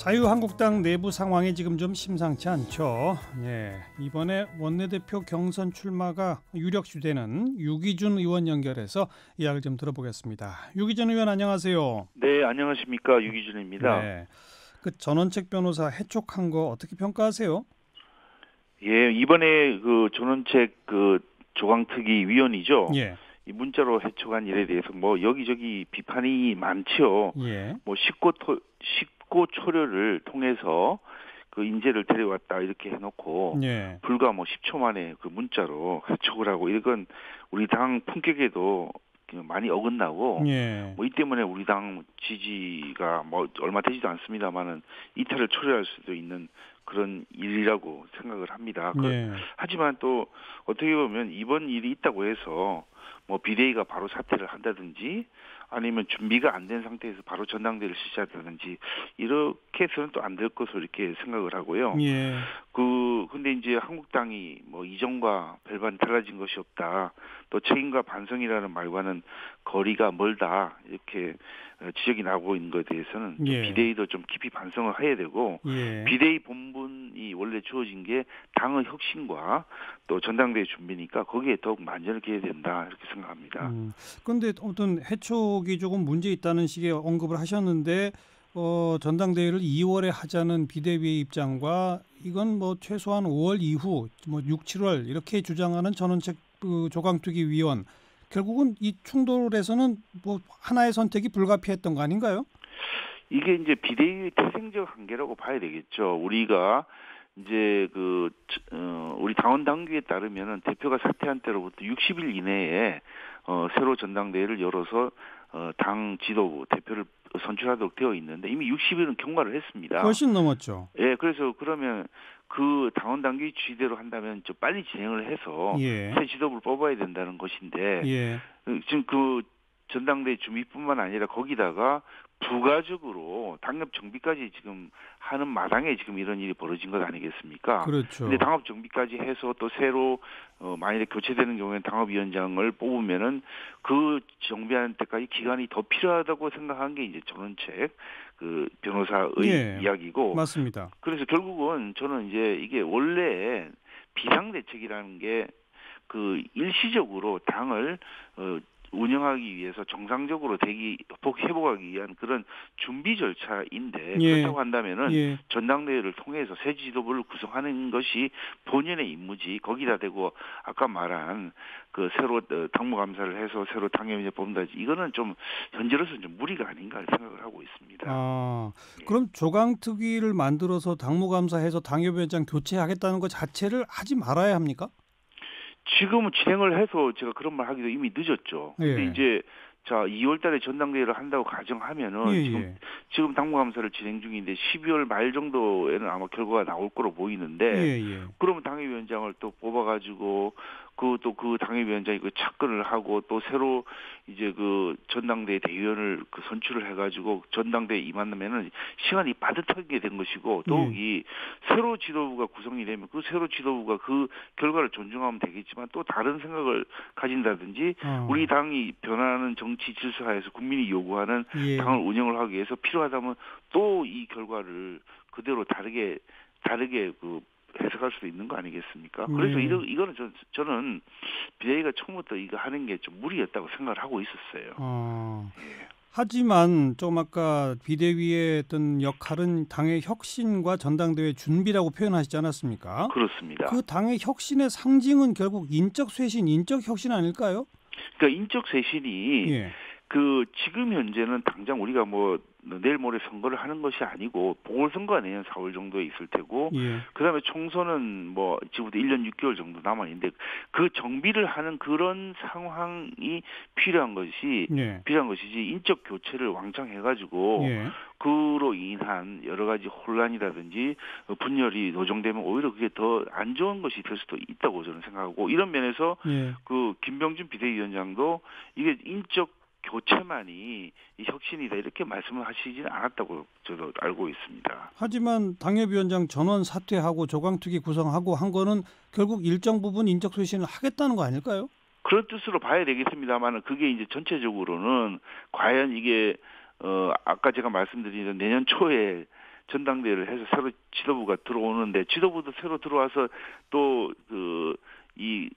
자유한국당 내부 상황이 지금 좀 심상치 않죠. 예, 이번에 원내대표 경선 출마가 유력시되는 유기준 의원 연결해서 이야기를 좀 들어보겠습니다. 유기준 의원 안녕하세요. 네, 안녕하십니까. 유기준입니다. 네, 그 전원책 변호사 해촉한 거 어떻게 평가하세요? 예, 이번에 그 전원책 그 조강특위 위원이죠. 예, 이 문자로 해촉한 일에 대해서 뭐 여기저기 비판이 많지요. 예, 뭐 식고 초려를 통해서 그 인재를 데려왔다 이렇게 해놓고 예, 불과 뭐 10초 만에 그 문자로 해촉을 하고 이건 우리 당 품격에도 많이 어긋나고 예, 뭐 이 때문에 우리 당 지지가 뭐 얼마 되지도 않습니다만은 이탈을 초래할 수도 있는 그런 일이라고 생각을 합니다. 예, 하지만 또 어떻게 보면 이번 일이 있다고 해서 뭐 비대위가 바로 사퇴를 한다든지 아니면 준비가 안 된 상태에서 바로 전당대회를 실시한다든지 이렇게 해서는 또 안 될 것으로 이렇게 생각을 하고요. 예, 근데 이제 한국당이 뭐 이전과 별반 달라진 것이 없다. 또 책임과 반성이라는 말과는 거리가 멀다. 이렇게 지적이 나오고 있는 것에 대해서는 좀 예, 비대위도 좀 깊이 반성을 해야 되고 예. 비대위 본분이 원래 주어진 게 당의 혁신과 또 전당대회 준비니까 거기에 더욱 만전을 기해야 된다. 이렇게 생각합니다. 그런데 아무튼 해촉이 조금 문제 있다는 식의 언급을 하셨는데 전당대회를 2월에 하자는 비대위의 입장과 이건 뭐 최소한 5월 이후 뭐 6, 7월 이렇게 주장하는 전원책 그 조강특위 위원 결국은 이 충돌에서는 뭐 하나의 선택이 불가피했던 거 아닌가요? 이게 이제 비대위의 태생적 한계라고 봐야 되겠죠. 우리가 이제 우리 당원 당규에 따르면은 대표가 사퇴한 때로부터 60일 이내에 새로 전당대회를 열어서 당 지도부 대표를 선출하도록 되어 있는데 이미 60일은 경과를 했습니다. 훨씬 넘었죠. 예, 그래서 그러면 그 당원 당규 취지대로 한다면 좀 빨리 진행을 해서 예, 새 지도부를 뽑아야 된다는 것인데 예, 지금 그 전당대회 준비뿐만 아니라 거기다가 부가적으로 당협 정비까지 지금 하는 마당에 지금 이런 일이 벌어진 것 아니겠습니까? 그렇죠. 근데 당협 정비까지 해서 또 새로 만일에 교체되는 경우에는 당협위원장을 뽑으면은 그 정비하는 때까지 기간이 더 필요하다고 생각한 게 이제 전원책 그 변호사의 예, 이야기고. 맞습니다. 그래서 결국은 저는 이제 이게 원래 비상대책이라는 게 그 일시적으로 당을 운영하기 위해서 정상적으로 회복하기 위한 그런 준비 절차인데 예, 그렇다고 한다면은 예. 전당대회를 통해서 새 지도부를 구성하는 것이 본연의 임무지. 거기다 대고 아까 말한 그 새로 당무감사를 해서 새로 당협위원장 뽑는다지 이거는 좀 현재로서는 좀 무리가 아닌가 생각을 하고 있습니다. 아, 그럼 조강특위를 만들어서 당무감사해서 당협위원장 교체하겠다는 것 자체를 하지 말아야 합니까? 지금은 진행을 해서 제가 그런 말 하기도 이미 늦었죠. 근데 예, 이제 자 2월 달에 전당대회를 한다고 예, 가정하면은 예, 지금 당무감사를 진행 중인데 12월 말 정도에는 아마 결과가 나올 거로 예, 보이는데 예, 그러면 당협위원장을 또 뽑아가지고 그 당협위원장이 그 착근을 하고 또 새로 이제 그 전당대회 대의원을 그 선출을 해가지고 전당대회 임한다면은 시간이 빠듯하게 된 것이고 더욱이 새로 지도부가 구성이 되면 그 새로 지도부가 그 결과를 존중하면 되겠지만 또 다른 생각을 가진다든지 우리 당이 변화하는 정치 질서하에서 국민이 요구하는 예, 당을 운영을 하기 위해서 필요하다면 또 이 결과를 그대로 다르게 그 해석할 수도 있는 거 아니겠습니까? 그래서 이거는 저는 비대위가 처음부터 이거 하는 게 좀 무리였다고 생각을 하고 있었어요. 예. 하지만 좀 아까 비대위의 어떤 역할은 당의 혁신과 전당대회 준비라고 표현하시지 않았습니까? 그렇습니다. 그 당의 혁신의 상징은 결국 인적 쇄신, 인적 혁신 아닐까요? 그러니까 인적 쇄신이 예, 그 지금 현재는 당장 우리가 뭐 내일 모레 선거를 하는 것이 아니고 보궐선거가 내년 4월 정도에 있을 테고 예, 그다음에 총선은 뭐 지금부터 1년 6개월 정도 남아 있는데 그 정비를 하는 그런 상황이 필요한 것이지 예, 인적 교체를 왕창 해가지고 예, 그로 인한 여러 가지 혼란이라든지 분열이 노정되면 오히려 그게 더 안 좋은 것이 될 수도 있다고 저는 생각하고 이런 면에서 예. 그 김병준 비대위원장도 이게 인적 교체만이 이 혁신이다 이렇게 말씀을 하시지는 않았다고 저도 알고 있습니다. 하지만 당협위원장 전원 사퇴하고 조강특위 구성하고 한 거는 결국 일정 부분 인적 쇄신을 하겠다는 거 아닐까요? 그런 뜻으로 봐야 되겠습니다만 그게 이제 전체적으로는 과연 이게 아까 제가 말씀드린 내년 초에 전당대회를 해서 새로 지도부가 들어오는데 지도부도 새로 들어와서 또 이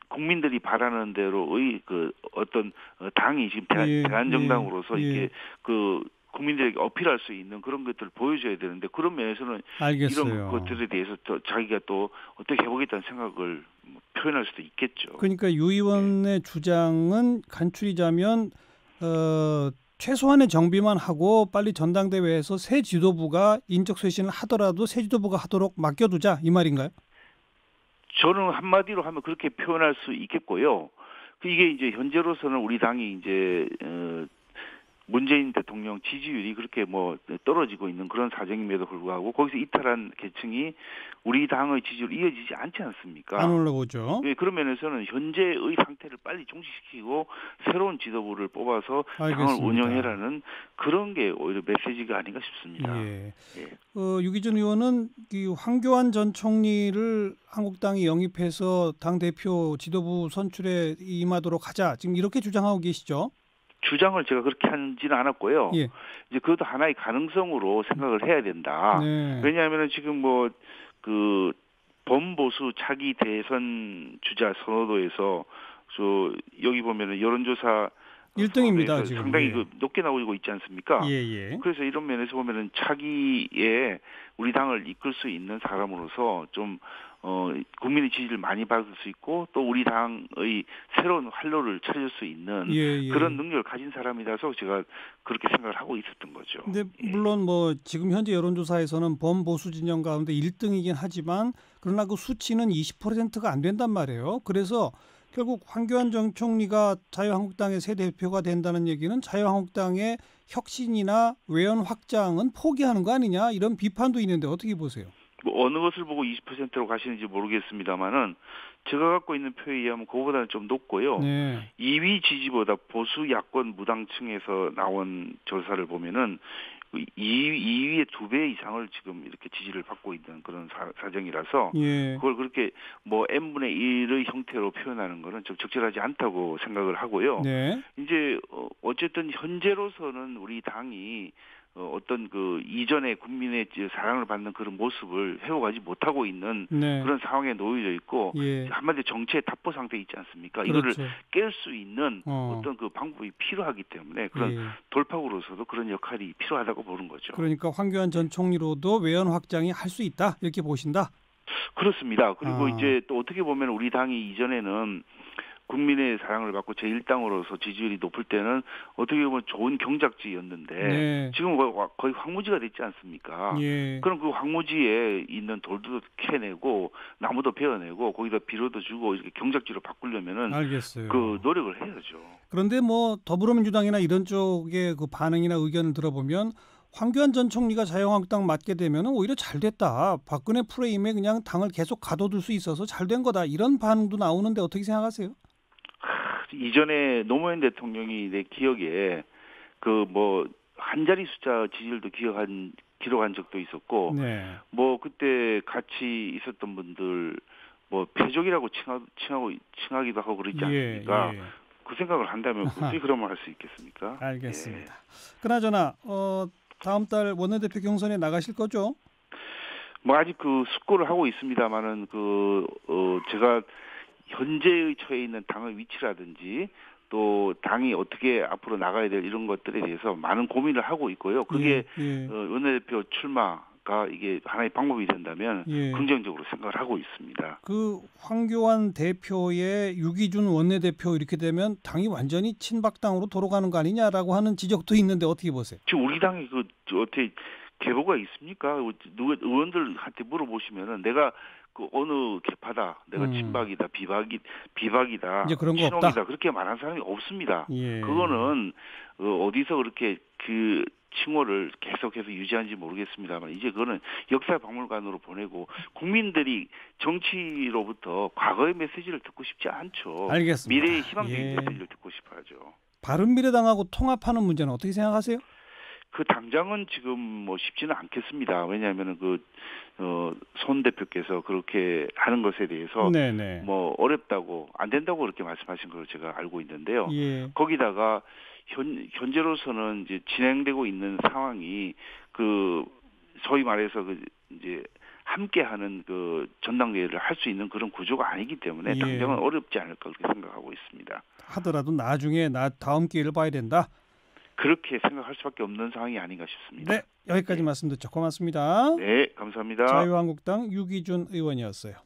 국민들이 바라는 대로의 그 어떤 당이 지금 대한정당으로서 이렇게 그 국민들에게 어필할 수 있는 그런 것들을 보여줘야 되는데 그런 면에서는 알겠어요. 이런 것들에 대해서 또 자기가 또 어떻게 해보겠다는 생각을 표현할 수도 있겠죠. 그러니까 유 의원의 주장은 간추리자면 최소한의 정비만 하고 빨리 전당대회에서 새 지도부가 인적 쇄신을 하더라도 새 지도부가 하도록 맡겨두자 이 말인가요? 저는 한마디로 하면 그렇게 표현할 수 있겠고요. 이게 이제 현재로서는 우리 당이 이제 문재인 대통령 지지율이 그렇게 뭐 떨어지고 있는 그런 사정임에도 불구하고 거기서 이탈한 계층이 우리 당의 지지율이 이어지지 않지 않습니까? 안 올라오죠. 예, 그런 면에서는 현재의 상태를 빨리 종식시키고 새로운 지도부를 뽑아서 알겠습니다. 당을 운영해라는 그런 게 오히려 메시지가 아닌가 싶습니다. 예. 유기준 의원은 이 황교안 전 총리를 한국당이 영입해서 당 대표 지도부 선출에 임하도록 하자 지금 이렇게 주장하고 계시죠? 주장을 제가 그렇게 하지는 않았고요. 예. 이제 그것도 하나의 가능성으로 생각을 해야 된다. 네. 왜냐하면 지금 뭐 그 범보수 차기 대선 주자 선호도에서 여기 보면은 여론조사 1등입니다 지금. 상당히 높게 나오고 있지 않습니까? 예. 그래서 이런 면에서 보면은 차기에 우리 당을 이끌 수 있는 사람으로서 좀 국민의 지지를 많이 받을 수 있고 또 우리 당의 새로운 활로를 찾을 수 있는 그런 능력을 가진 사람이라서 제가 그렇게 생각을 하고 있었던 거죠. 근데 물론 뭐 지금 현재 여론조사에서는 범보수 진영 가운데 1등이긴 하지만 그러나 그 수치는 20%가 안 된단 말이에요. 그래서 결국 황교안 전 총리가 자유한국당의 새 대표가 된다는 얘기는 자유한국당의 혁신이나 외연 확장은 포기하는 거 아니냐 이런 비판도 있는데 어떻게 보세요? 뭐 어느 것을 보고 20%로 가시는지 모르겠습니다만은 제가 갖고 있는 표에 의하면 그거보다는 좀 높고요. 네. 2위 지지보다 보수 야권 무당층에서 나온 조사를 보면은 2위의 2배 이상을 지금 이렇게 지지를 받고 있는 그런 사정이라서 그걸 그렇게 뭐 n분의 1의 형태로 표현하는 거는 좀 적절하지 않다고 생각을 하고요. 네. 이제 어쨌든 현재로서는 우리 당이 어떤 그 이전에 국민의 사랑을 받는 그런 모습을 해오가지 못하고 있는 그런 상황에 놓여져 있고 한마디로 정치의 답보 상태에 있지 않습니까? 이거를 깰 수 있는 어떤 그 방법이 필요하기 때문에 그런 돌파구로서도 그런 역할이 필요하다고 보는 거죠. 그러니까 황교안 전 총리로도 외연 확장이 할 수 있다 이렇게 보신다? 그렇습니다. 그리고 이제 또 어떻게 보면 우리 당이 이전에는 국민의 사랑을 받고 제1당으로서 지지율이 높을 때는 어떻게 보면 좋은 경작지였는데 지금 거의 황무지가 됐지 않습니까? 그럼 그 황무지에 있는 돌도 캐내고 나무도 베어내고 거기다 비료도 주고 이렇게 경작지로 바꾸려면은 알겠어요. 그 노력을 해야죠. 그런데 뭐 더불어민주당이나 이런 쪽의 그 반응이나 의견을 들어보면 황교안 전 총리가 자유한국당 맡게 되면 오히려 잘 됐다. 박근혜 프레임에 그냥 당을 계속 가둬둘 수 있어서 잘 된 거다. 이런 반응도 나오는데 어떻게 생각하세요? 이전에 노무현 대통령이 내 기억에 그 뭐 한 자리 숫자 지지율도 기록한 적도 있었고 뭐 그때 같이 있었던 분들 뭐 패족이라고 칭하기도 하고 그러지 않습니까? 그 생각을 한다면 어떻게 그런 말 할 수 있겠습니까? 알겠습니다. 그나저나 다음 달 원내대표 경선에 나가실 거죠? 뭐 아직 그 숙고를 하고 있습니다만은 제가 현재의 처해 있는 당의 위치라든지 또 당이 어떻게 앞으로 나가야 될 이런 것들에 대해서 많은 고민을 하고 있고요. 그게 원내대표 출마가 이게 하나의 방법이 된다면 긍정적으로 생각을 하고 있습니다. 그 황교안 대표의 유기준 원내대표 이렇게 되면 당이 완전히 친박당으로 돌아가는 거 아니냐라고 하는 지적도 있는데 어떻게 보세요? 지금 우리 당이 어떻게 계보가 있습니까? 의원들한테 물어보시면은 내가 그 어느 계파다, 내가 친박이다, 비박이다, 이제 그런 거 친홍이다 없다. 그렇게 말하는 사람이 없습니다. 그거는 어디서 그렇게 그 칭호를 계속해서 유지하는지 모르겠습니다만 이제 그거는 역사 박물관으로 보내고 국민들이 정치로부터 과거의 메시지를 듣고 싶지 않죠. 알겠습니다. 미래의 희망적인 메시지를 듣고 싶어하죠. 바른미래당하고 통합하는 문제는 어떻게 생각하세요? 그 당장은 지금 뭐 쉽지는 않겠습니다. 왜냐하면은 손 대표께서 그렇게 하는 것에 대해서 뭐 어렵다고 안 된다고 그렇게 말씀하신 걸 제가 알고 있는데요. 거기다가 현재로서는 이제 진행되고 있는 상황이 소위 말해서 그 이제 함께하는 그 전당대회를 할 수 있는 그런 구조가 아니기 때문에 예. 당장은 어렵지 않을까 그렇게 생각하고 있습니다. 하더라도 나중에 다음 기회를 봐야 된다. 그렇게 생각할 수밖에 없는 상황이 아닌가 싶습니다. 네, 여기까지 말씀 듣죠. 고맙습니다. 네, 감사합니다. 자유한국당 유기준 의원이었어요.